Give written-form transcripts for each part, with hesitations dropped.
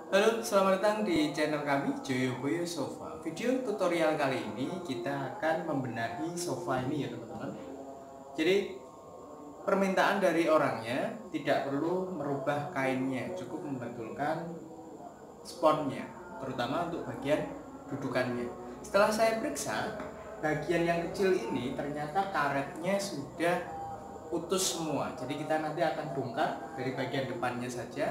Halo, selamat datang di channel kami Joyoboyo Sofa. Video tutorial kali ini kita akan membenahi sofa ini ya teman-teman. Jadi permintaan dari orangnya tidak perlu merubah kainnya, cukup membetulkan sponnya, terutama untuk bagian dudukannya. Setelah saya periksa, bagian yang kecil ini ternyata karetnya sudah putus semua. Jadi kita nanti akan bongkar dari bagian depannya saja.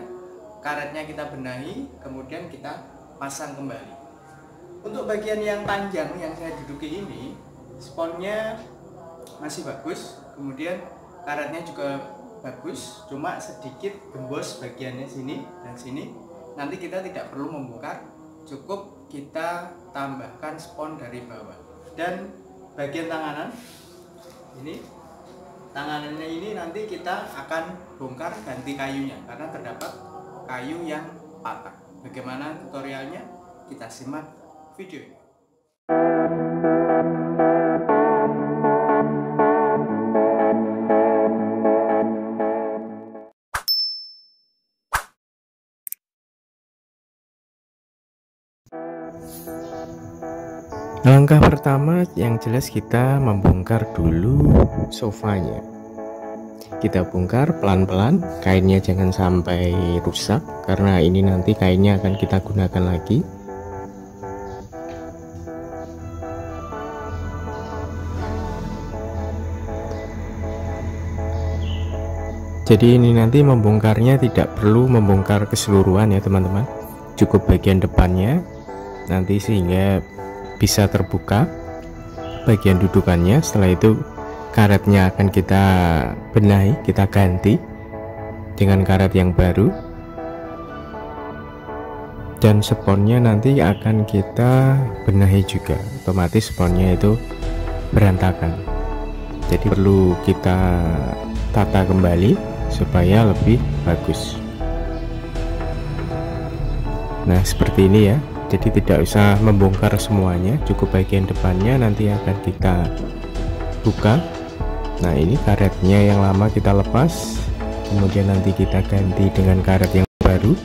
Karetnya kita benahi, kemudian kita pasang kembali. Untuk bagian yang panjang yang saya duduki ini, sponnya masih bagus, kemudian karetnya juga bagus, cuma sedikit gembos bagiannya sini dan sini. Nanti kita tidak perlu membongkar, cukup kita tambahkan spon dari bawah. Dan bagian tanganannya ini nanti kita akan bongkar ganti kayunya karena terdapat kayu yang patah. Bagaimana tutorialnya? Kita simak videonya. Langkah pertama yang jelas kita membongkar dulu sofanya. Kita bongkar pelan-pelan, kainnya jangan sampai rusak karena ini nanti kainnya akan kita gunakan lagi. Jadi ini nanti membongkarnya tidak perlu membongkar keseluruhan ya teman-teman, cukup bagian depannya nanti sehingga bisa terbuka bagian dudukannya. Setelah itu karetnya akan kita benahi, kita ganti dengan karet yang baru, dan sponnya nanti akan kita benahi juga. Otomatis sponnya itu berantakan, jadi perlu kita tata kembali supaya lebih bagus. Nah seperti ini ya, jadi tidak usah membongkar semuanya, cukup bagian depannya nanti akan kita buka. Nah ini karetnya yang lama kita lepas, kemudian nanti kita ganti dengan karet yang baru.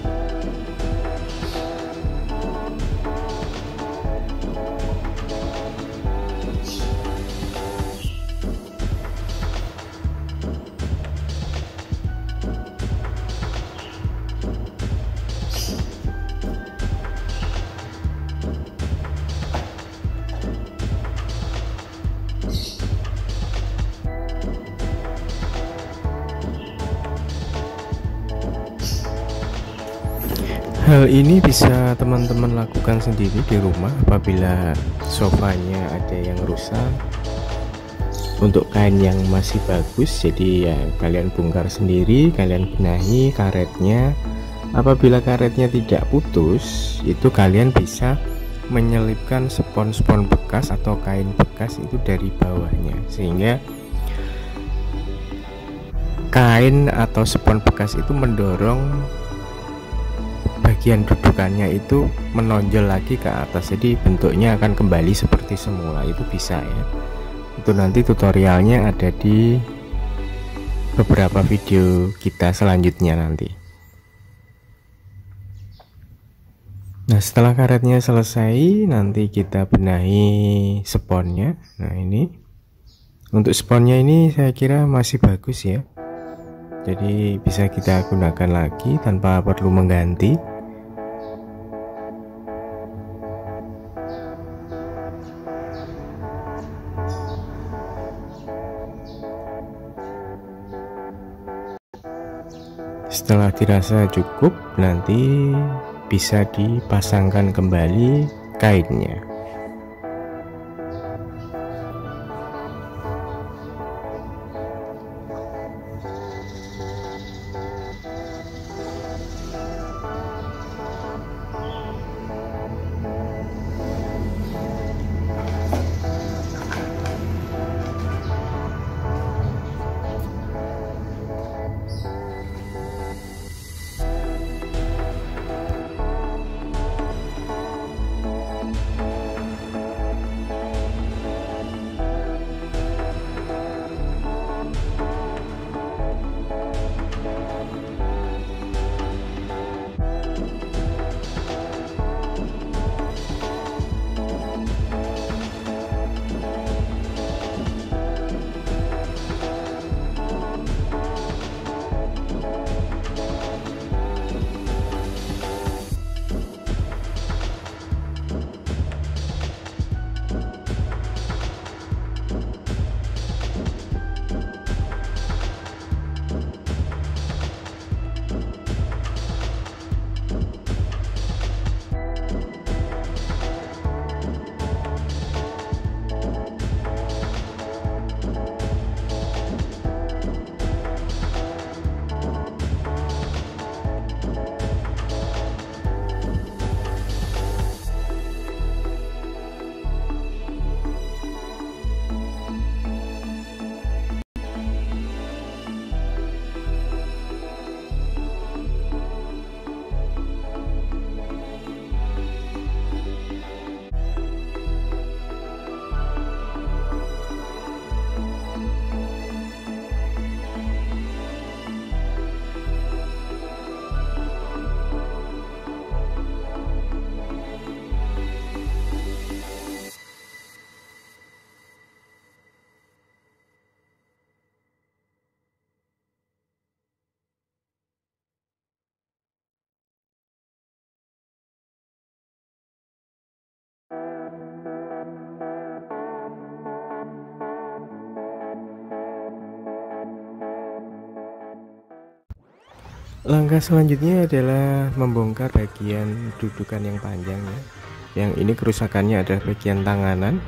Hal ini bisa teman-teman lakukan sendiri di rumah apabila sofanya ada yang rusak. Untuk kain yang masih bagus, jadi ya kalian bongkar sendiri, kalian benahi karetnya. Apabila karetnya tidak putus, itu kalian bisa menyelipkan spon-spon bekas atau kain bekas itu dari bawahnya, sehingga kain atau spon bekas itu mendorong bagian dudukannya itu menonjol lagi ke atas, jadi bentuknya akan kembali seperti semula. Itu bisa ya, itu nanti tutorialnya ada di beberapa video kita selanjutnya nanti. Nah setelah karetnya selesai, nanti kita benahi sponnya. Nah ini untuk sponnya ini saya kira masih bagus ya, jadi bisa kita gunakan lagi tanpa perlu mengganti. Setelah dirasa cukup, nanti bisa dipasangkan kembali kainnya. Langkah selanjutnya adalah membongkar bagian dudukan yang panjang ya. Yang ini kerusakannya adalah bagian tanganan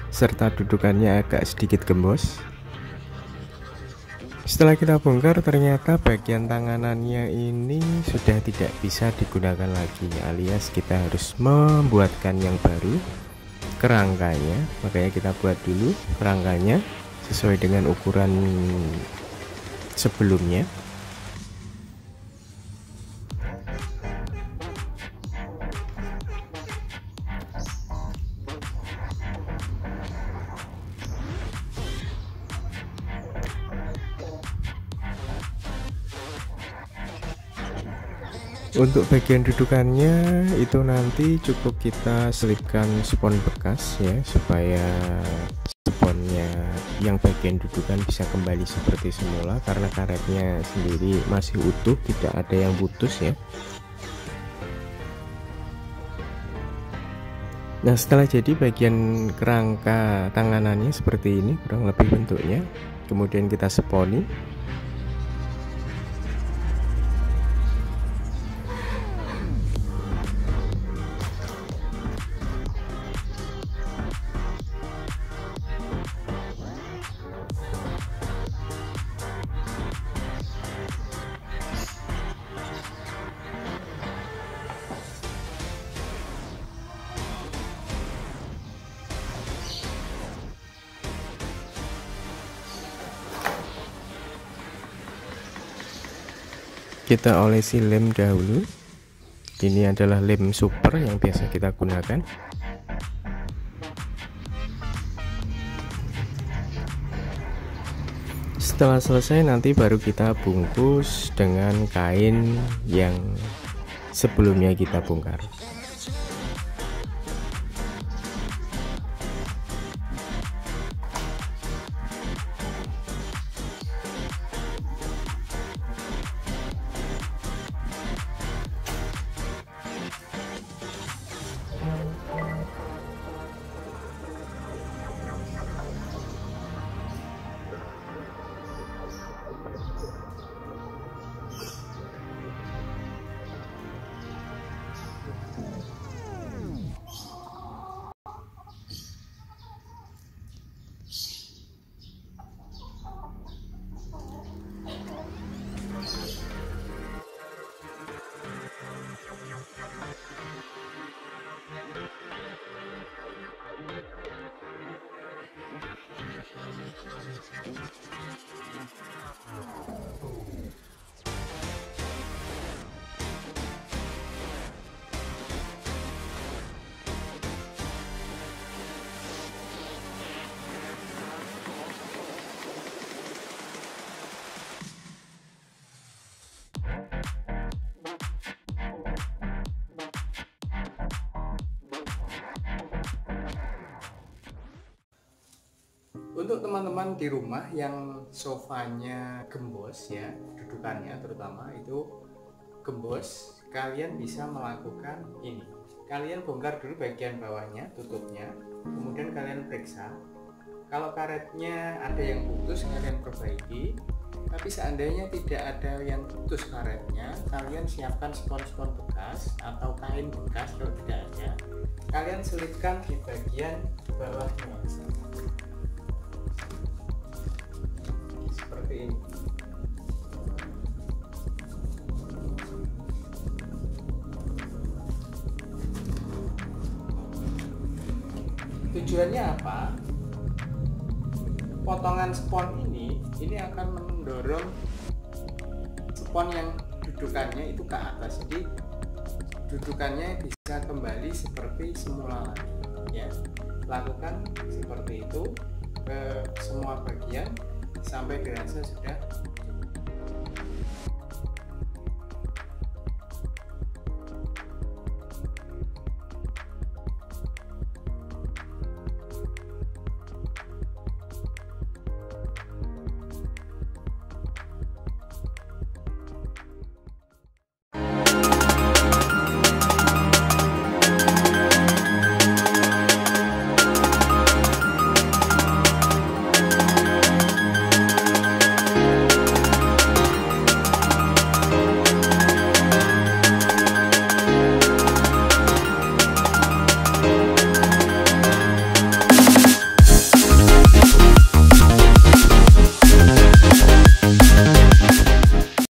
serta dudukannya agak sedikit gembos. Setelah kita bongkar, ternyata bagian tanganannya ini sudah tidak bisa digunakan lagi, alias kita harus membuatkan yang baru, kerangkanya. Makanya kita buat dulu kerangkanya sesuai dengan ukuran sebelumnya. Untuk bagian dudukannya itu nanti cukup kita selipkan spons bekas ya, supaya sponnya yang bagian dudukan bisa kembali seperti semula, karena karetnya sendiri masih utuh, tidak ada yang putus ya. Nah, setelah jadi bagian kerangka tanganannya seperti ini kurang lebih bentuknya, kemudian kita sponi. Kita olesi lem dahulu. Ini adalah lem super yang biasa kita gunakan. Setelah selesai nanti baru kita bungkus dengan kain yang sebelumnya kita bongkar. Untuk teman-teman di rumah yang sofanya gembos ya, dudukannya terutama itu gembos, kalian bisa melakukan ini. Kalian bongkar dulu bagian bawahnya, tutupnya, kemudian kalian periksa. Kalau karetnya ada yang putus, kalian perbaiki. Tapi seandainya tidak ada yang putus karetnya, kalian siapkan spons-spons bekas atau kain bekas. Kalau tidak ada, kalian selipkan di bagian bawahnya seperti ini. Tujuannya apa? Potongan spons ini akan mendorong spons yang dudukannya itu ke atas, jadi dudukannya bisa kembali seperti semula lagi ya. Lakukan seperti itu ke semua bagian sampai dirasa sudah